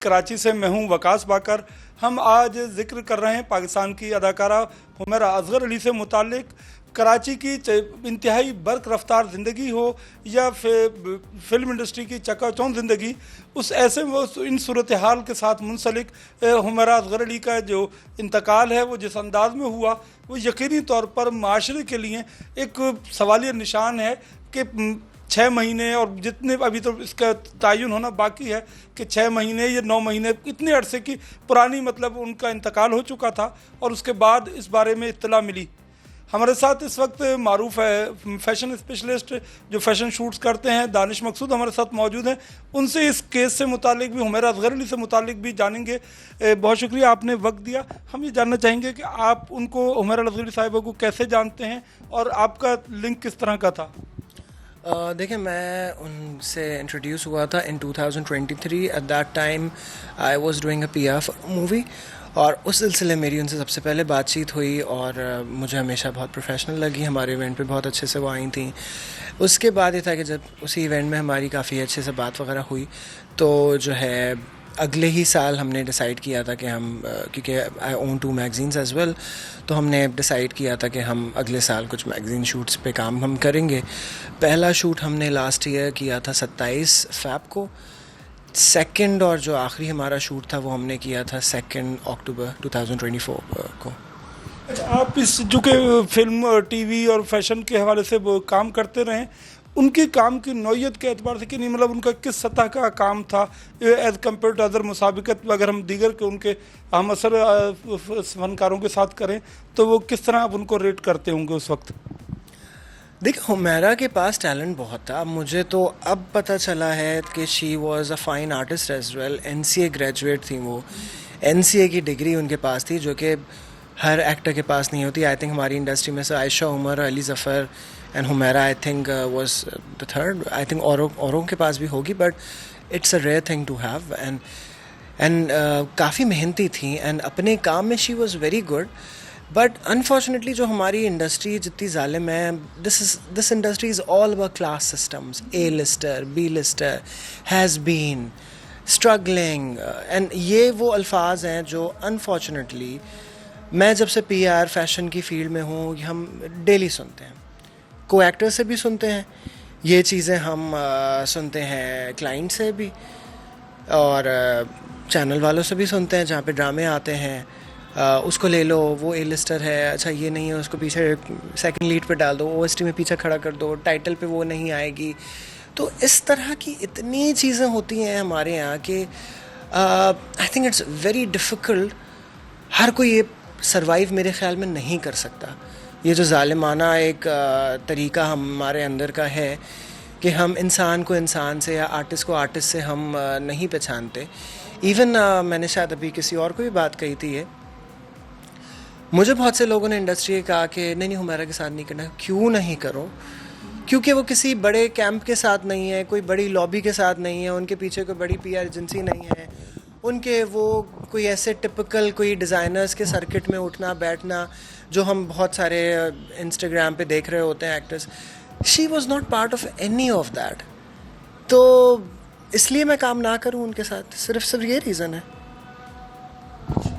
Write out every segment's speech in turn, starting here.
कराची से मैं हूं वकास बाकर। हम आज जिक्र कर रहे हैं पाकिस्तान की अदाकारा हुमैरा असगर अली से मुतालिक। कराची की इंतहाई बर्क रफ्तार ज़िंदगी हो या फिल्म इंडस्ट्री की चकाचौंध ज़िंदगी, उस ऐसे वो इन सूरत हाल के साथ मुंसलिक हुमैरा असगर अली का जो इंतकाल है वो जिस अंदाज में हुआ वो यकीनी तौर पर माशरे के लिए एक सवालिया निशान है कि 6 महीने और जितने अभी तो इसका तयन होना बाकी है कि 6 महीने या 9 महीने इतने अरसे की पुरानी मतलब उनका इंतकाल हो चुका था और उसके बाद इस बारे में इत्तला मिली। हमारे साथ इस वक्त मारूफ है फैशन स्पेशलिस्ट जो फैशन शूट्स करते हैं, दानिश मकसूद हमारे साथ मौजूद हैं। उनसे इस केस से मुतालिक भी, हुमैरा असगर अली से मुतालिक भी जानेंगे। बहुत शुक्रिया आपने वक्त दिया। हम ये जानना चाहेंगे कि आप उनको, हुमैरा असगर अली साहिबा को कैसे जानते हैं और आपका लिंक किस तरह का था? देखिए, मैं उनसे इंट्रोड्यूस हुआ था इन 2023। At that time I was doing a PR movie और उस सिलसिले मेरी उनसे सबसे पहले बातचीत हुई और मुझे हमेशा बहुत प्रोफेशनल लगी। हमारे इवेंट पे बहुत अच्छे से वो आई थी। उसके बाद ये था कि जब उसी इवेंट में हमारी काफ़ी अच्छे से बात वगैरह हुई तो जो है अगले ही साल हमने डिसाइड किया था कि हम, क्योंकि आई ओन 2 मैगज़ीन्स एज़ वेल, तो हमने डिसाइड किया था कि हम अगले साल कुछ मैगज़ीन शूट्स पे काम हम करेंगे। पहला शूट हमने लास्ट ईयर किया था 27 फ़रवरी को। सेकंड और जो आखिरी हमारा शूट था वो हमने किया था 2 अक्टूबर 2024 को। आप इस चूँकि फिल्म, टीवी और फैशन के हवाले से वो काम करते रहे, उनके काम की नौइयत के एतबार से कि नहीं, मतलब उनका किस सतह का काम था एज़ कम्पेयर टू अदर मुसाबिकत, अगर हम दीगर के उनके हम असर फनकारों के साथ करें तो वो किस तरह आप उनको रेट करते होंगे उस वक्त? देखिए, हुमैरा के पास टैलेंट बहुत था। मुझे तो अब पता चला है कि she was a fine artist as well. NCA graduate थी वो। एनसीए की डिग्री उनके पास थी जो कि हर एक्टर के पास नहीं होती। आई थिंक हमारी इंडस्ट्री में से Ayesha Omar, Ali Zafar and Humaira I think was the third. I think औरों के पास भी होगी, but it's a rare thing to have. And काफ़ी मेहनती थी एंड अपने काम में she was very good. But unfortunately जो हमारी इंडस्ट्री जितनी जालिम है, this industry is all about class systems. A lister, B lister, has been, struggling, and ये वो अल्फाज हैं जो अनफॉर्चुनेटली मैं जब से पीआर फैशन की फील्ड में हूँ हम डेली सुनते हैं। को एक्टर से भी सुनते हैं ये चीज़ें, हम सुनते हैं क्लाइंट से भी और चैनल वालों से भी सुनते हैं जहाँ पे ड्रामे आते हैं। उसको ले लो, वो ए लिस्टर है, अच्छा ये नहीं है, उसको पीछे सेकंड लीड पे डाल दो, ओएसटी में पीछे खड़ा कर दो, टाइटल पे वो नहीं आएगी। तो इस तरह की इतनी चीज़ें होती हैं हमारे यहाँ कि I think it's very difficult. हर कोई ये सरवाइव मेरे ख़्याल में नहीं कर सकता। ये जो ज़ालिमाना एक तरीका हमारे अंदर का है कि हम इंसान को इंसान से या आर्टिस्ट को आर्टिस्ट से हम नहीं पहचानते। इवन मैंने शायद अभी किसी और को भी बात कही थी ये, मुझे बहुत से लोगों ने इंडस्ट्री में कहा कि नहीं हुमैरा के साथ नहीं करना। क्यों नहीं करो? क्योंकि वो किसी बड़े कैंप के साथ नहीं है, कोई बड़ी लॉबी के साथ नहीं है, उनके पीछे कोई बड़ी पीआर एजेंसी नहीं है, उनके वो कोई ऐसे टिपिकल कोई डिज़ाइनर्स के सर्किट में उठना बैठना जो हम बहुत सारे इंस्टाग्राम पे देख रहे होते हैं actors. She was not part of any of that. तो इसलिए मैं काम ना करूं उनके साथ, सिर्फ ये रीज़न है।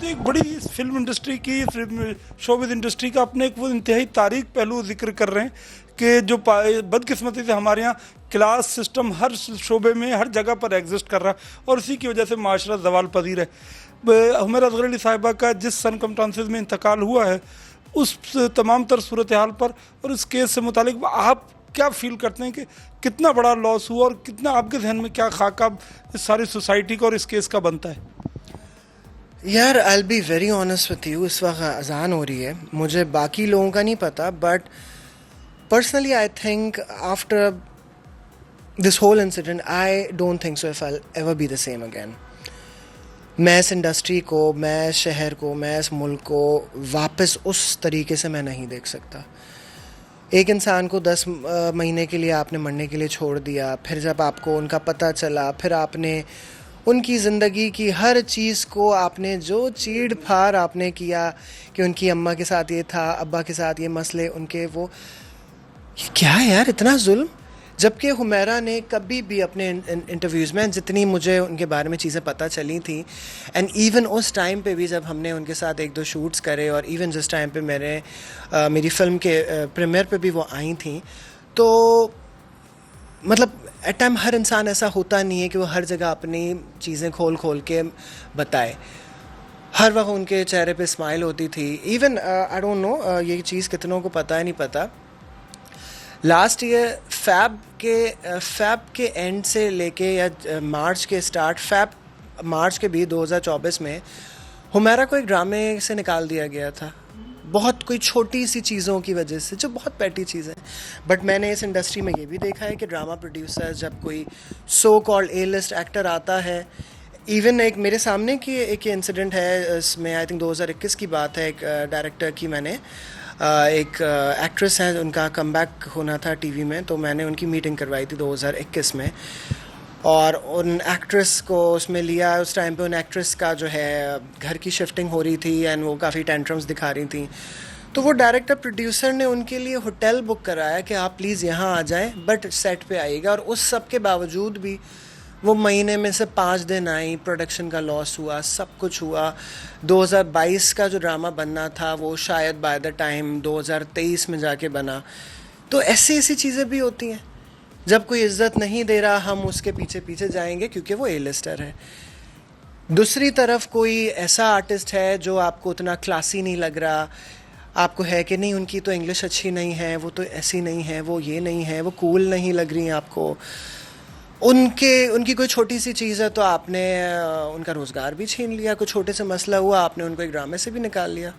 एक बड़ी इस फिल्म इंडस्ट्री की, फिल्म शोबिज़ इंडस्ट्री का अपने एक वो इंतहाई तारीख पहलू जिक्र कर रहे हैं कि जो बदकिस्मती से हमारे यहाँ क्लास सिस्टम हर शोबे में हर जगह पर एग्जिस्ट कर रहा है और इसी की वजह से माशरा ज़वाल पजीर है। हुमैरा असगर अली साहिबा का जिस सरकमस्टांसेस में इंतकाल हुआ है उस तमाम तर सूरत हाल पर और इस केस से मुतालिक आप क्या फील करते हैं कि कितना बड़ा लॉस हुआ और कितना आपके जहन में क्या खाका इस सारी सोसाइटी का और इस केस का बनता है? यार, I be very honest with you, इस वक्त अजान हो रही है, मुझे बाकी लोगों का नहीं पता, but personally I think after this whole incident I don't think so if I ever be the same again. मैं इस इंडस्ट्री को, मैं इस शहर को, मैं इस मुल्क को वापस उस तरीके से मैं नहीं देख सकता। एक इंसान को 10 महीने के लिए आपने मरने के लिए छोड़ दिया, फिर जब आपको उनका पता चला, फिर आपने उनकी ज़िंदगी की हर चीज़ को आपने जो चीड़ फाड़ आपने किया कि उनकी अम्मा के साथ ये था, अब्बा के साथ ये मसले उनके, वो क्या है यार, इतना जुल्म। जबकि हुमैरा ने कभी भी अपने इंटरव्यूज़ में, जितनी मुझे उनके बारे में चीज़ें पता चली थी, एंड इवन उस टाइम पे भी जब हमने उनके साथ एक दो शूट्स करे, और इवन जिस टाइम पे मेरी फ़िल्म के प्रीमियर पे भी वो आई थी, तो मतलब एट टाइम हर इंसान ऐसा होता नहीं है कि वो हर जगह अपनी चीज़ें खोल खोल के बताए। हर वक्त उनके चेहरे पे स्माइल होती थी। इवन आई डोंट नो ये चीज़ कितनों को पता है नहीं पता, लास्ट ईयर फैब के एंड से लेके या मार्च के स्टार्ट, मार्च के भी 2024 में हुमैरा को एक ड्रामे से निकाल दिया गया था, बहुत कोई छोटी सी चीज़ों की वजह से, जो बहुत पेटी चीज़ है। बट मैंने इस इंडस्ट्री में ये भी देखा है कि ड्रामा प्रोड्यूसर जब कोई so called a list actor आता है, इवन एक मेरे सामने की एक इंसिडेंट है, इसमें आई थिंक 2021 की बात है, एक डायरेक्टर की मैंने एक एक्ट्रेस है, उनका कमबैक होना था टीवी में, तो मैंने उनकी मीटिंग करवाई थी 2021 में, और उन एक्ट्रेस को उसमें लिया। उस टाइम पे उन एक्ट्रेस का जो है घर की शिफ्टिंग हो रही थी एंड वो काफ़ी टेंट्रम्स दिखा रही थी, तो वो डायरेक्टर प्रोड्यूसर ने उनके लिए होटल बुक कराया कि आप प्लीज़ यहाँ आ जाएं, बट सेट पे आइएगा। और उस सब के बावजूद भी वो महीने में से 5 दिन आई, प्रोडक्शन का लॉस हुआ, सब कुछ हुआ। 2022 का जो ड्रामा बनना था वो शायद बाय द टाइम 2023 में जाके बना। तो ऐसी ऐसी चीज़ें भी होती हैं, जब कोई इज्जत नहीं दे रहा हम उसके पीछे पीछे जाएंगे क्योंकि वो ए लिस्टर है। दूसरी तरफ कोई ऐसा आर्टिस्ट है जो आपको उतना क्लासी नहीं लग रहा, आपको है कि नहीं उनकी तो इंग्लिश अच्छी नहीं है, वो तो ऐसी नहीं है, वो ये नहीं है, वो कूल नहीं लग रही आपको, उनकी कोई छोटी सी चीज़ है तो आपने उनका रोज़गार भी छीन लिया, कोई छोटे से मसला हुआ आपने उनको एक ड्रामे से भी निकाल लिया।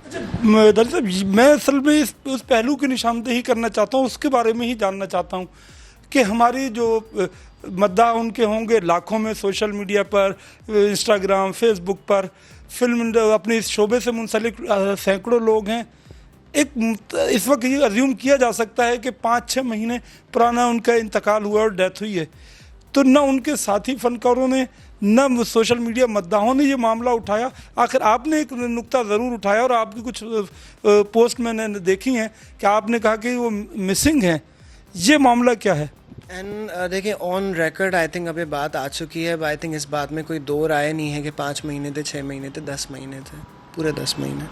दरअसल मैं असल में उस पहलू की निशानदेही करना चाहता हूँ, उसके बारे में ही जानना चाहता हूँ कि हमारी जो मद्दाह उनके होंगे लाखों में, सोशल मीडिया पर, इंस्टाग्राम, फेसबुक पर, फिल्म अपने इस शोबे से मुंसलिक सैकड़ों लोग हैं। एक इस वक्त ये अज्यूम किया जा सकता है कि 5-6 महीने पुराना उनका इंतकाल हुआ और डेथ हुई है, तो न उनके साथी फनकारों ने न सोशल मीडिया मद्दाहों ने ये मामला उठाया। आखिर आपने एक नुक्ता ज़रूर उठाया और आपकी कुछ पोस्ट मैंने देखी हैं कि आपने कहा कि वो मिसिंग हैं, ये मामला क्या है? एंड देखिए, ऑन रिकॉर्ड आई थिंक अभी बात आ चुकी है। आई थिंक इस बात में कोई दो राय नहीं है कि 5 महीने थे, 6 महीने थे, 10 महीने थे, पूरे 10 महीने।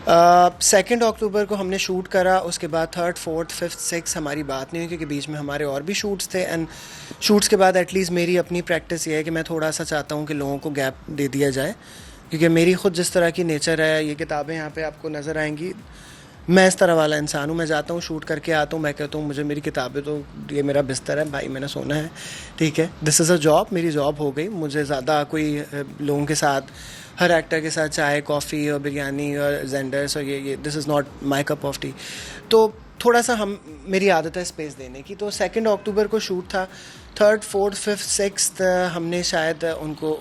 2 अक्टूबर को हमने शूट करा, उसके बाद 3rd, 4th, 5th, 6th हमारी बात नहीं हुई क्योंकि बीच में हमारे और भी शूट्स थे। एंड शूट्स के बाद एटलीस्ट मेरी अपनी प्रैक्टिस ये है कि मैं थोड़ा सा चाहता हूँ कि लोगों को गैप दे दिया जाए, क्योंकि मेरी खुद जिस तरह की नेचर है, ये किताबें यहाँ पे आपको नज़र आएंगी, मैं इस तरह वाला इंसान हूँ। मैं जाता हूँ, शूट करके आता हूँ, मैं कहता हूँ मुझे मेरी किताबें, तो ये मेरा बिस्तर है भाई, मैंने सोना है, ठीक है, दिस इज़ अ जॉब, मेरी जॉब हो गई। मुझे ज़्यादा कोई लोगों के साथ, हर एक्टर के साथ चाय, कॉफ़ी और बिरयानी और जेंडर्स और ये this is not my cup of T. तो थोड़ा सा मेरी आदत है स्पेस देने की। तो 2 अक्टूबर को शूट था। 3rd, 4th, 5th, 6th हमने शायद उनको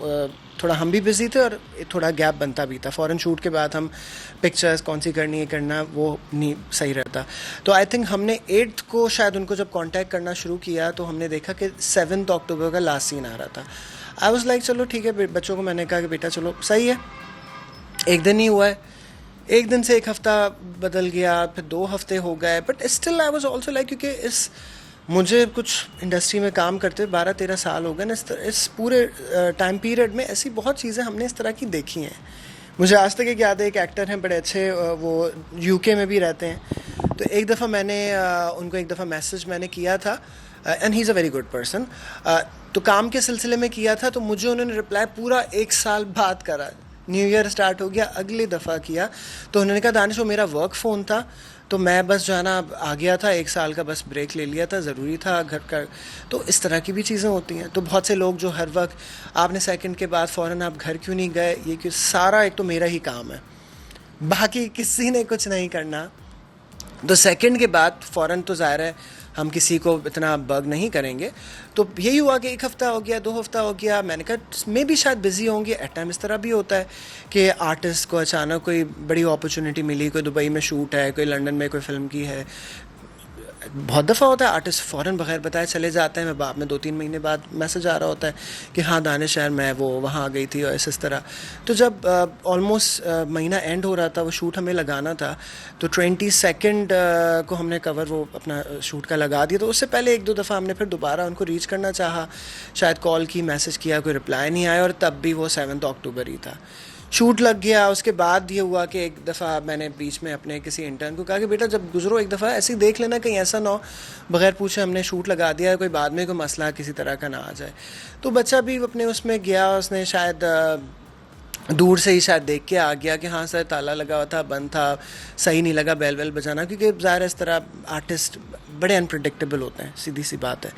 थोड़ा, हम भी बिज़ी थे और थोड़ा गैप बनता भी था। फ़ौरन शूट के बाद हम पिक्चर्स कौन सी करनी है करना वो नहीं सही रहता। तो आई थिंक हमने 8th को शायद उनको जब कांटेक्ट करना शुरू किया तो हमने देखा कि 7 अक्टूबर का लास्ट सीन आ रहा था। आई वाज लाइक चलो ठीक है, बच्चों को मैंने कहा कि बेटा चलो सही है, एक दिन ही हुआ है, एक दिन से 1 हफ़्ता बदल गया, फिर 2 हफ्ते हो गए, but still I was also like, क्योंकि मुझे कुछ इंडस्ट्री में काम करते 12-13 साल हो गए ना, इस पूरे टाइम पीरियड में ऐसी बहुत चीज़ें हमने इस तरह की देखी हैं। मुझे आज तक एक याद है, एक एक्टर हैं बड़े अच्छे, वो यूके में भी रहते हैं। तो एक दफ़ा मैंने उनको एक दफ़ा मैसेज मैंने किया था, and he is a very good person, तो काम के सिलसिले में किया था। तो मुझे उन्होंने रिप्लाई पूरा 1 साल बाद करा, न्यू ईयर स्टार्ट हो गया, अगले दफ़ा किया। तो उन्होंने कहा दानिश वो मेरा वर्क फ़ोन था, तो मैं बस जो है ना आ गया था, 1 साल का बस ब्रेक ले लिया था, ज़रूरी था घर का। तो इस तरह की भी चीज़ें होती हैं। तो बहुत से लोग जो हर वक्त आपने सेकंड के बाद फ़ौरन आप घर क्यों नहीं गए, ये क्यों, सारा एक तो मेरा ही काम है, बाकी किसी ने कुछ नहीं करना। तो सेकंड के बाद फ़ौरन तो ज़ाहिर है हम किसी को इतना बग नहीं करेंगे। तो यही हुआ कि 1 हफ़्ता हो गया, 2 हफ्ता हो गया, मैंने कहा मैं भी शायद बिज़ी होंगे। एट टाइम इस तरह भी होता है कि आर्टिस्ट को अचानक कोई बड़ी अपॉर्चुनिटी मिली, कोई दुबई में शूट है, कोई लंदन में कोई फ़िल्म की है, बहुत दफ़ा होता है आर्टिस्ट फ़ौरन बगैर बताए चले जाते हैं, मैं बाद में 2-3 महीने बाद मैसेज आ रहा होता है कि हाँ दानिश यार मैं वो वहाँ आ गई थी और इस तरह। तो जब ऑलमोस्ट महीना एंड हो रहा था, वो शूट हमें लगाना था, तो 22 को हमने कवर वो अपना शूट का लगा दिया। तो उससे पहले 1-2 दफ़ा हमने फिर दोबारा उनको रीच करना चाहा, शायद कॉल की, मैसेज किया, कोई रिप्लाई नहीं आया, और तब भी वो 7 अक्टूबर ही था। शूट लग गया। उसके बाद ये हुआ कि एक दफ़ा मैंने बीच में अपने किसी इंटर्न को कहा कि बेटा जब गुजरो एक दफ़ा ऐसे ही देख लेना, कहीं ऐसा ना हो बगैर पूछे हमने शूट लगा दिया है, कोई बाद में कोई मसला किसी तरह का ना आ जाए। तो बच्चा भी अपने उसमें गया, उसने शायद दूर से ही शायद देख के आ गया कि हाँ सर ताला लगा हुआ था, बंद था, सही नहीं लगा बेल वेल बजाना, क्योंकि ज़ाहिर इस तरह आर्टिस्ट बड़े अनप्रडिक्टेबल होते हैं, सीधी सी बात है।